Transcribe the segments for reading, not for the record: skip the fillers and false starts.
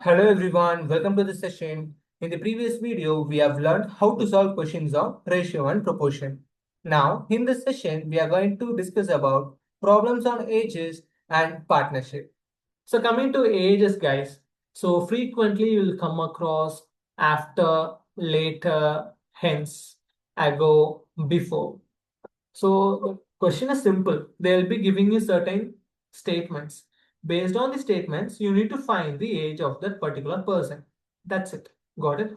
Hello everyone, welcome to the session. In the previous video, we have learned how to solve questions of ratio and proportion. Now, in this session, we are going to discuss about problems on ages and partnership. So coming to ages, guys. So frequently you will come across after, later, hence, ago, before. So the question is simple. They'll be giving you certain statements. Based on the statements, you need to find the age of that particular person. That's it. Got it?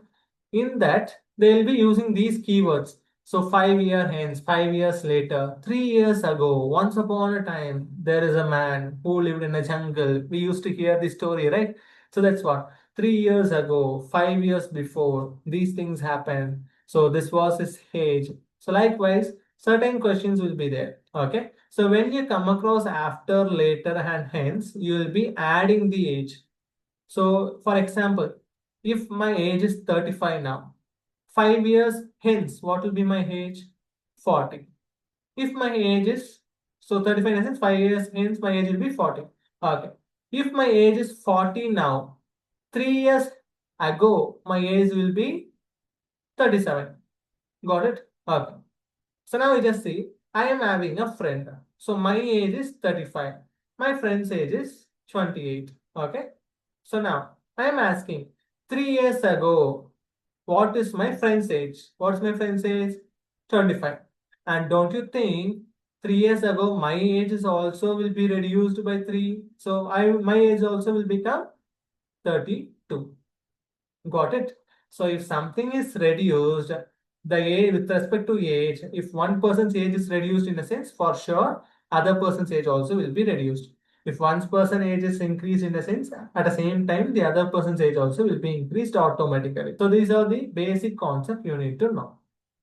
In that, they'll be using these keywords. So 5 year hence, 5 years later, 3 years ago, once upon a time, there is a man who lived in a jungle. We used to hear the story, right? So that's what. 3 years ago, 5 years before, these things happened. So this was his age. So likewise, certain questions will be there. Okay. So when you come across after, later, and hence, you will be adding the age. So for example, if my age is 35 now, 5 years hence, what will be my age? 40. If my age is, so 35 hence, 5 years hence, my age will be 40. Okay. If my age is 40 now, 3 years ago, my age will be 37. Got it? Okay. So now we just see, I am having a friend. So my age is 35. My friend's age is 28. Okay. So now I am asking, 3 years ago, what is my friend's age? What's my friend's age? 25. And don't you think 3 years ago my age is also will be reduced by 3? So my age also will become 32. Got it? So if something is reduced, the age with respect to age, if one person's age is reduced in a sense, for sure, other person's age also will be reduced. If one person's age is increased in a sense, at the same time, the other person's age also will be increased automatically. So these are the basic concepts you need to know.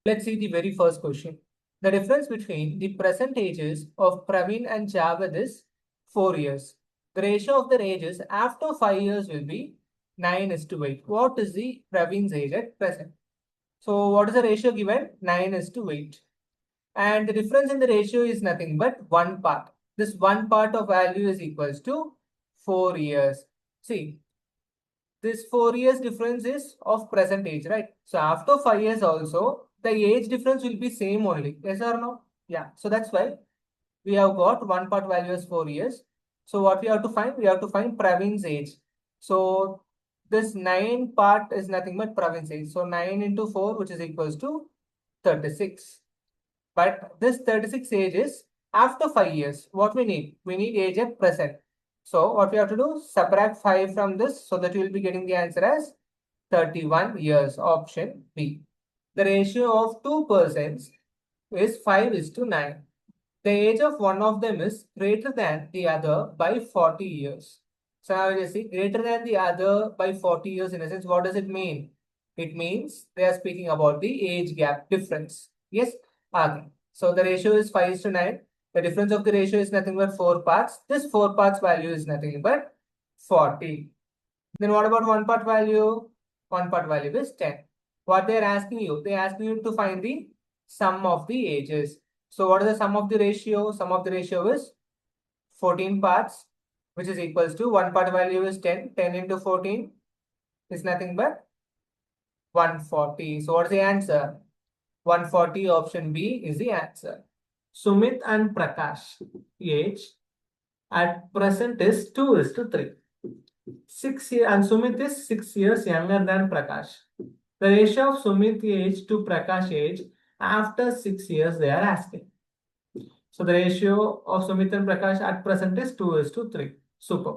Let's see the very first question. The difference between the present ages of Praveen and Javed is 4 years. The ratio of their ages after 5 years will be 9:8. What is the Praveen's age at present? So what is the ratio given? 9:8. And the difference in the ratio is nothing but one part. This one part of value is equals to 4 years. See, this 4 years difference is of present age, right? So after 5 years also, the age difference will be same only. Yes or no? Yeah. So that's why we have got one part value as 4 years. So what we have to find? We have to find Praveen's age. So this 9 part is nothing but Praveen's age. So 9 into 4, which is equals to 36. But this 36 age is after 5 years. What we need? We need age at present. So what we have to do? Subtract 5 from this so that you will be getting the answer as 31 years. Option B. The ratio of two persons is 5:9. The age of one of them is greater than the other by 40 years. So now you see, greater than the other by 40 years, in a sense, what does it mean? It means they are speaking about the age gap difference. Yes? Okay. So the ratio is 5:9. The difference of the ratio is nothing but 4 parts. This 4 parts value is nothing but 40. Then what about one part value? One part value is 10. What they are asking you? They are asking you to find the sum of the ages. So what is the sum of the ratio? Sum of the ratio is 14 parts, which is equals to one part value is 10. 10 into 14 is nothing but 140. So what's the answer? 140. Option B is the answer. Sumit and Prakash age at present is 2:3. 6 years, and Sumit is 6 years younger than Prakash. The ratio of Sumit age to Prakash age after 6 years they are asking. So the ratio of Sumit and Prakash at present is 2:3. Super.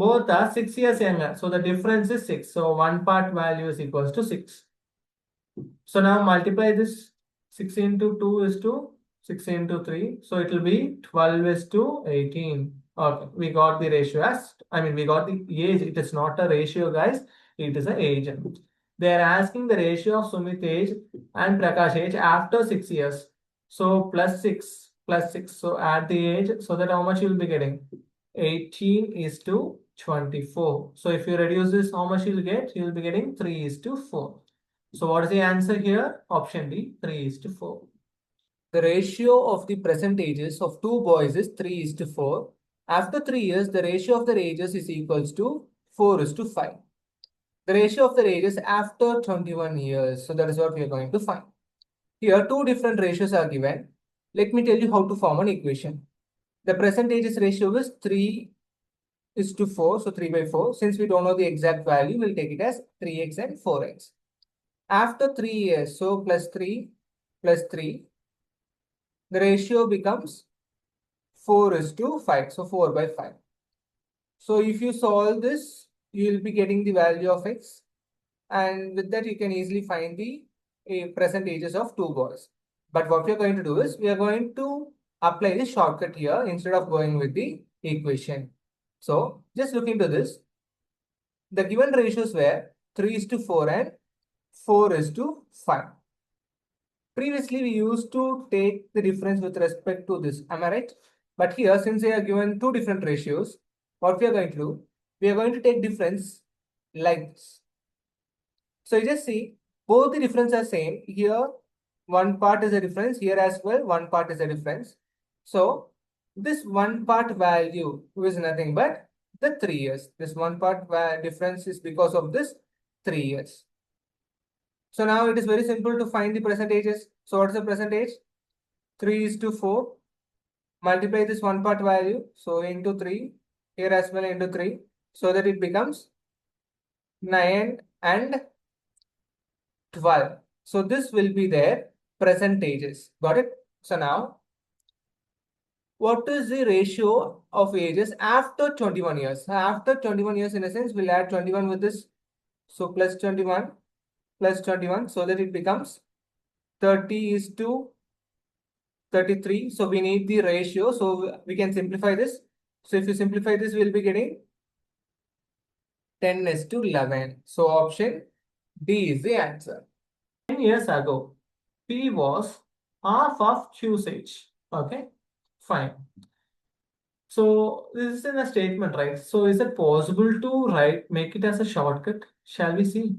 Both are 6 years younger. So the difference is 6. So one part value is equals to 6. So now multiply this. 6 into 2 is to 6 into 3. So it will be 12 is to 18. Okay, we got the ratio as, we got the age. It is not a ratio, guys. It is an age. They are asking the ratio of Sumit age and Prakash age after 6 years. So plus 6, plus 6. So add the age so that how much you will be getting? 18 is to 24. So if you reduce this, how much you will get? You will be getting 3 is to 4. So what is the answer here? Option D, 3:4. The ratio of the present ages of two boys is 3:4. After 3 years, the ratio of their ages is equals to 4 is to 5. The ratio of the ages after 21 years. So that is what we are going to find. Here, two different ratios are given. Let me tell you how to form an equation. The present ages ratio is 3 is to 4, so 3 by 4. Since we don't know the exact value, we'll take it as 3x and 4x. After 3 years, so plus 3, the ratio becomes 4 is to 5, so 4 by 5. So if you solve this, you will be getting the value of x, and with that you can easily find the present ages of two boys. But what we are going to do is we are going to apply the shortcut here instead of going with the equation. So just look into this. The given ratios were 3 is to 4 and 4 is to 5. Previously, we used to take the difference with respect to this. Am I right? But here, since they are given two different ratios, what we are going to do, we are going to take difference like this. So you just see, both the difference are same. Here, one part is a difference. Here as well, one part is a difference. So this one part value is nothing but the 3 years. This one part difference is because of this 3 years. So now it is very simple to find the percentages. So what is the percentage? 3 is to 4. Multiply this one part value. So into 3. Here as well into 3. So that it becomes 9 and 12. So this will be their percentages. Got it? So now, what is the ratio of ages after 21 years? After 21 years, in a sense, we'll add 21 with this. So plus 21 so that it becomes 30 is to 33. So we need the ratio. So we can simplify this. So if you simplify this, we'll be getting 10 is to 11. So option D is the answer. 10 years ago, P was half of Q's age. Okay, fine. So this is in a statement, right? So is it possible to make it as a shortcut? Shall we see?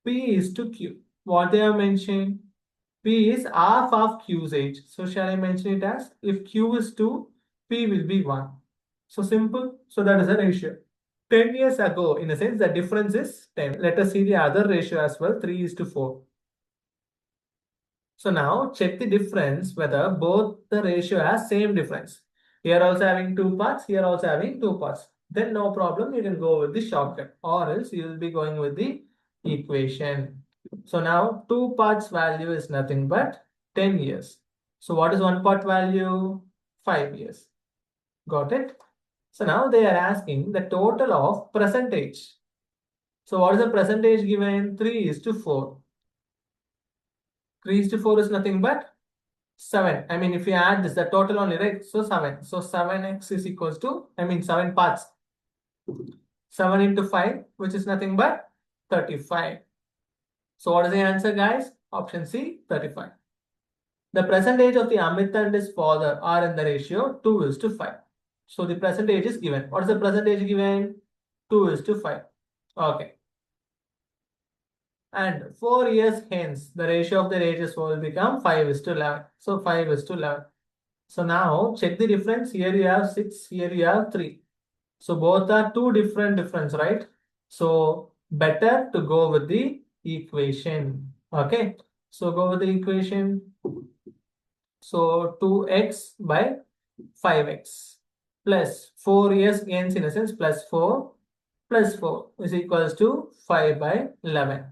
P is to Q. What they have mentioned? P is half of Q's age. So shall I mention it as if Q is 2, P will be 1. So simple. So that is a ratio. 10 years ago, in a sense, the difference is 10. Let us see the other ratio as well, 3 is to 4. So now check the difference whether both the ratio has same difference. Here also having two parts, here also having two parts. Then no problem, you can go with the shortcut, or else you will be going with the equation. So now two parts value is nothing but 10 years. So what is one part value? 5 years. Got it? So now they are asking the total of percentage. So what is the percentage given? 3 is to 4. 3 is to 4 is nothing but 7. I mean, if you add this, the total only, right? So 7. So 7x is equals to, 7 parts. 7 into 5, which is nothing but 35. So what is the answer, guys? Option C, 35. The percentage of the Amit and his father are in the ratio 2 is to 5. So the percentage is given. What is the percentage given? 2 is to 5. Okay. And 4 years hence, the ratio of the ages will become 5 is to 11. So 5 is to 11. So now check the difference. Here you have 6, here you have 3. So both are two difference, right? So better to go with the equation. Okay. So go with the equation. So 2x by 5x plus 4 years hence, in a sense, plus 4 is equals to 5 by 11.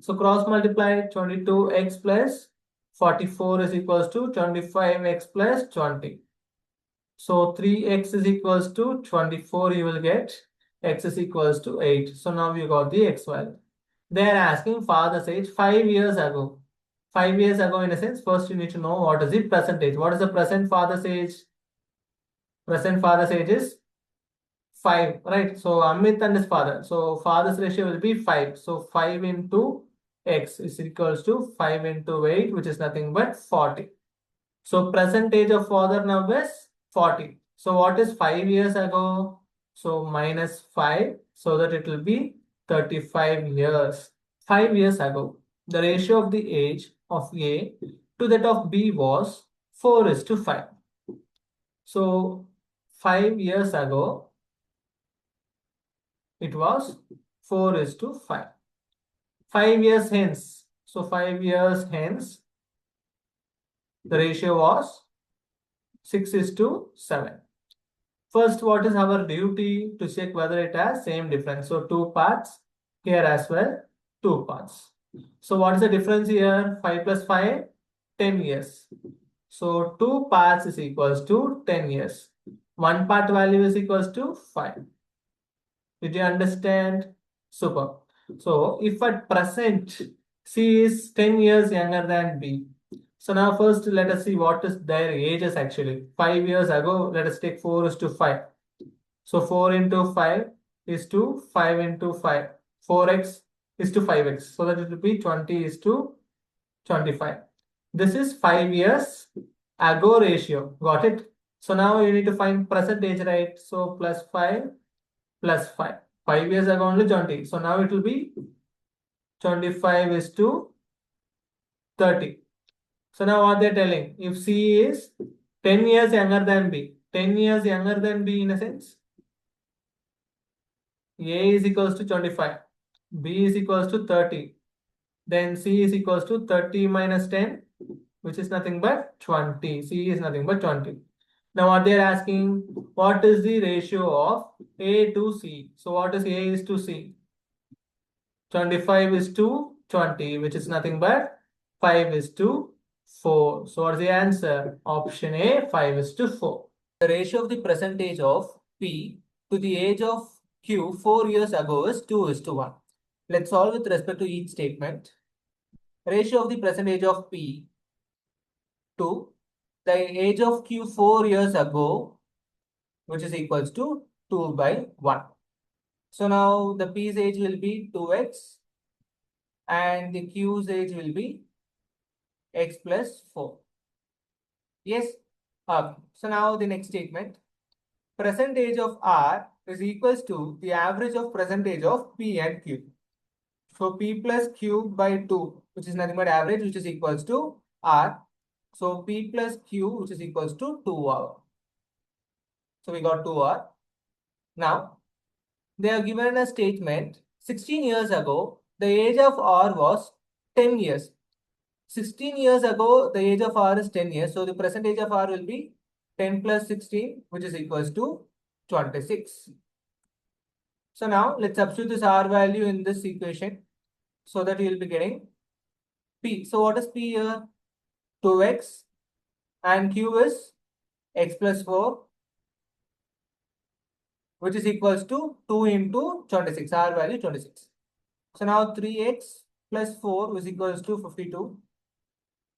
So cross multiply 22x plus 44 is equals to 25x plus 20. So 3x is equals to 24, you will get x is equals to 8. So now you got the x value. They are asking father's age 5 years ago. 5 years ago, in a sense, first you need to know what is the percentage. What is the present father's age? Present father's age is 5, right? So Amit and his father. So father's ratio will be 5. So 5 into x is equals to 5 into 8, which is nothing but 40. So percentage of father now is 40. So what is 5 years ago? So minus 5, so that it will be 35 years. 5 years ago, the ratio of the age of A to that of B was 4 is to 5. So 5 years ago, It was 4:5. 5 years hence. So 5 years hence, the ratio was 6:7. First, what is our duty to check whether it has same difference? So two parts here as well, two parts. So what is the difference here? 5 plus 5, 10 years. So two parts is equals to 10 years. One part value is equals to 5. Did you understand? Super. So if at present C is 10 years younger than B. So now first let us see what is their ages actually. 5 years ago, let us take 4:5. So 4 into 5 is to 5 into 5. 4x is to 5x. So that it will be 20 is to 25. This is 5 years ago ratio. Got it? So now you need to find present age, right? So plus 5 plus 5. 5 years ago only 20. So now it will be 25 is to 30. So now what they're telling, if C is 10 years younger than B, 10 years younger than B in a sense, A is equals to 25, B is equals to 30, then C is equals to 30 minus 10, which is nothing but 20. C is nothing but 20. Now what they're asking, what is the ratio of A to C? So what is A is to C? 25 is to 20, which is nothing but 5 is to 4. So what's the answer? Option A, 5 is to 4. The ratio of the percentage of P to the age of Q 4 years ago is 2:1. Let's solve with respect to each statement. Ratio of the percentage of P to the age of Q 4 years ago, which is equals to 2/1. So now the P's age will be 2x and the Q's age will be x plus 4. Yes. So now the next statement. Percentage of R is equals to the average of percentage of P and Q. So P plus Q by 2, which is nothing but average, which is equals to R. So P plus Q, which is equals to 2R. So we got 2R. Now, they are given a statement. 16 years ago, the age of R was 10 years. 16 years ago, the age of R is 10 years. So the percentage of R will be 10 plus 16, which is equals to 26. So now let's substitute this R value in this equation so that you will be getting P. So what is P here? 2x and Q is x plus 4, which is equals to 2 into 26. R value 26. So now 3x plus 4 is equals to 52.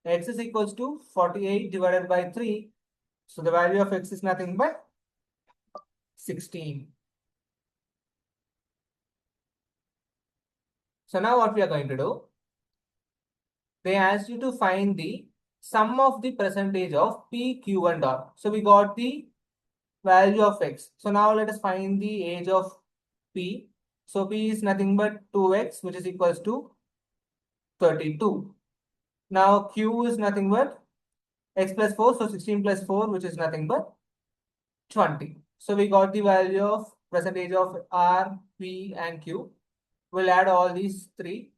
X is equals to 48 divided by 3. So the value of x is nothing but 16. So now what we are going to do, they asked you to find the sum of the percentage of P, Q and R. So we got the value of x. So now let us find the age of P. So P is nothing but 2x, which is equals to 32. Now Q is nothing but x plus 4. So 16 plus 4, which is nothing but 20. So we got the value of percentage of R, P and Q. We'll add all these three.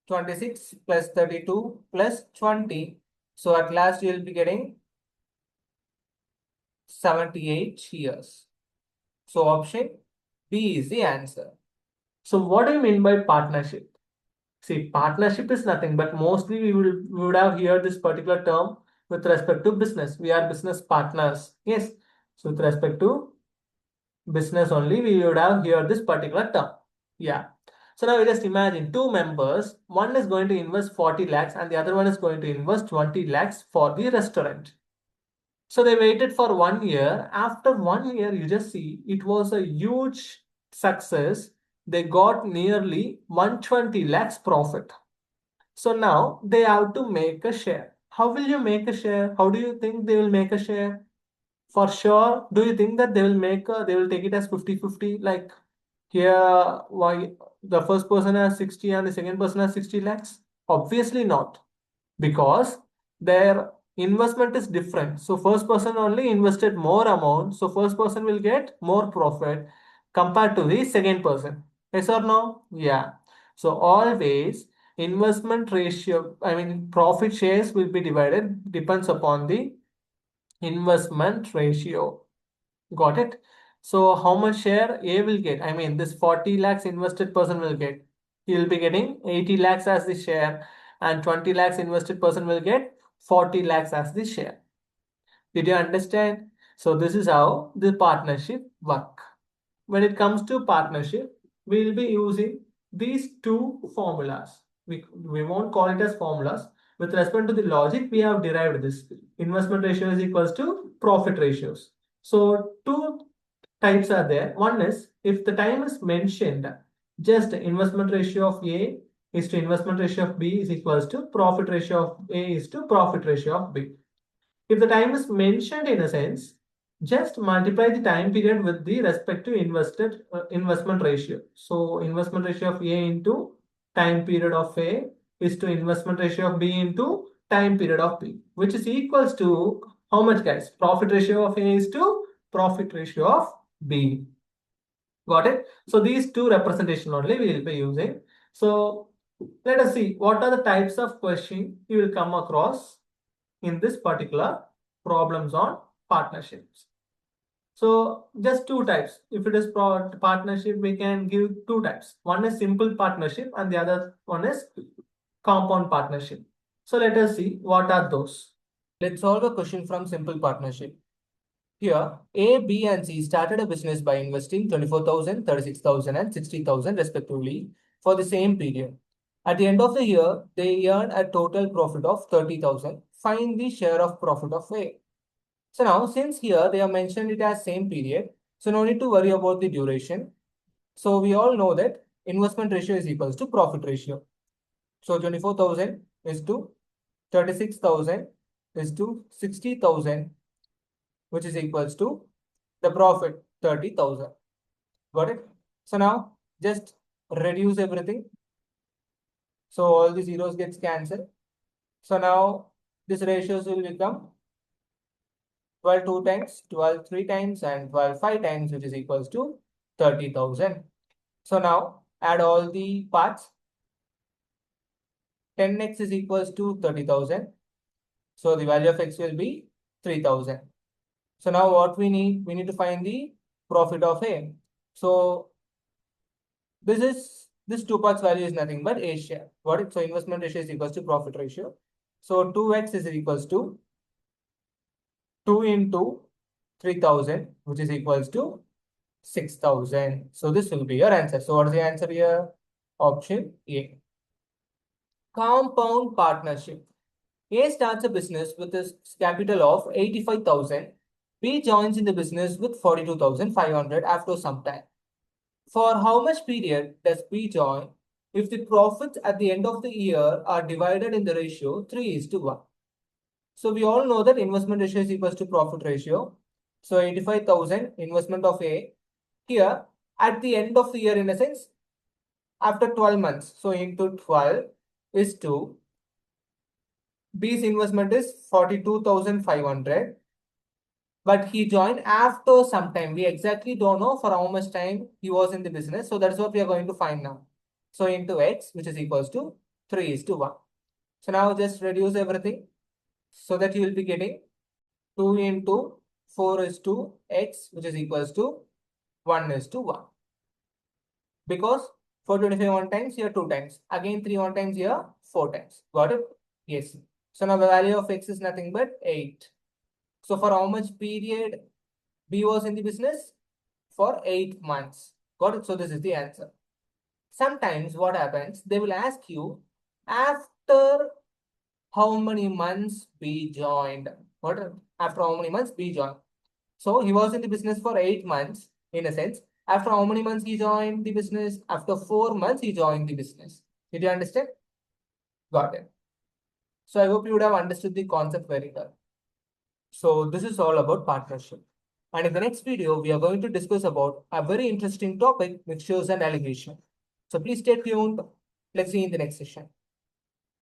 26 plus 32 plus 20. So at last you will be getting 78 years. So option B is the answer. So what do you mean by partnership? See, partnership is nothing, but mostly we would have heard this particular term with respect to business. We are business partners. Yes. So with respect to business only, we would have heard this particular term. Yeah. So now we just imagine two members, one is going to invest 40 lakhs and the other one is going to invest 20 lakhs for the restaurant. So they waited for 1 year. After 1 year, you just see it was a huge success. They got nearly 120 lakhs profit. So now they have to make a share. How will you make a share? How do you think they will make a share? For sure, do you think that they will take it as 50-50? Like here, why the first person has 60 and the second person has 60 lakhs? Obviously not, because their investment is different. So first person only invested more amount. So first person will get more profit. compared to the second person. Yes or no? Yeah. So always investment ratio, I mean profit shares will be divided depends upon the investment ratio. Got it? So how much share A will get? I mean this 40 lakhs invested person will get. He will be getting 80 lakhs as the share and 20 lakhs invested person will get 40 lakhs as the share. Did you understand? So this is how the partnership work. When it comes to partnership, we will be using these two formulas. We won't call it as formulas. With respect to the logic, we have derived this. Investment ratio is equals to profit ratios. So two types are there. One is if the time is mentioned, just investment ratio of A is to investment ratio of B is equals to profit ratio of A is to profit ratio of B. If the time is mentioned in a sense, just multiply the time period with the respective invested investment ratio. So investment ratio of A into time period of A is to investment ratio of B into time period of B, which is equals to how much, guys? Profit ratio of A is to profit ratio of B. Got it? So these two representation only we will be using. So let us see what are the types of question you will come across in this particular problems on partnerships. So just two types. If it is partnership, we can give two types. One is simple partnership and the other one is compound partnership. So let us see what are those. Let's solve a question from simple partnership. Here, A, B, and C started a business by investing 24,000, 36,000, and 60,000 respectively for the same period. At the end of the year, they earn a total profit of 30,000. Find the share of profit of A. So now, since here they have mentioned it as same period, so no need to worry about the duration. So we all know that investment ratio is equals to profit ratio. So 24,000 is to 36,000 is to 60,000, which is equals to the profit 30,000. Got it? So now just reduce everything. So all the zeros gets cancelled. So now this ratios will become 12 two times, 12 three times, and 12 five times, which is equals to 30,000. So now add all the parts. 10x is equals to 30,000. So the value of x will be 3,000. So now what we need to find the profit of A. So this two parts value is nothing but A share. Got it? So investment ratio is equals to profit ratio. So 2x is equals to 2 into 3,000, which is equals to 6,000. So this will be your answer. So what is the answer here? Option A. Compound partnership. A starts a business with a capital of 85,000. B joins in the business with 42,500 after some time. For how much period does B join if the profits at the end of the year are divided in the ratio 3:1? So we all know that investment ratio is equals to profit ratio. So 85,000 investment of A. Here at the end of the year, in a sense, after 12 months. So into 12 is to B's investment is 42,500. But he joined after some time. We exactly don't know for how much time he was in the business. So that's what we are going to find now. So into x, which is equals to 3:1. So now just reduce everything so that you will be getting 2 into 4 is to x, which is equals to 1:1. Because 425 one times here 2 times. Again 3 one times here 4 times. Got it? Yes. So now the value of x is nothing but 8. So for how much period B was in the business? For 8 months. Got it? So this is the answer. Sometimes what happens, they will ask you after how many months B joined. What? After how many months B joined. So he was in the business for 8 months, in a sense. After how many months he joined the business? After 4 months he joined the business. Did you understand? Got it. So I hope you would have understood the concept very well. So this is all about partnership. And in the next video, we are going to discuss about a very interesting topic, mixtures and allegation. So please stay tuned. Let's see you in the next session.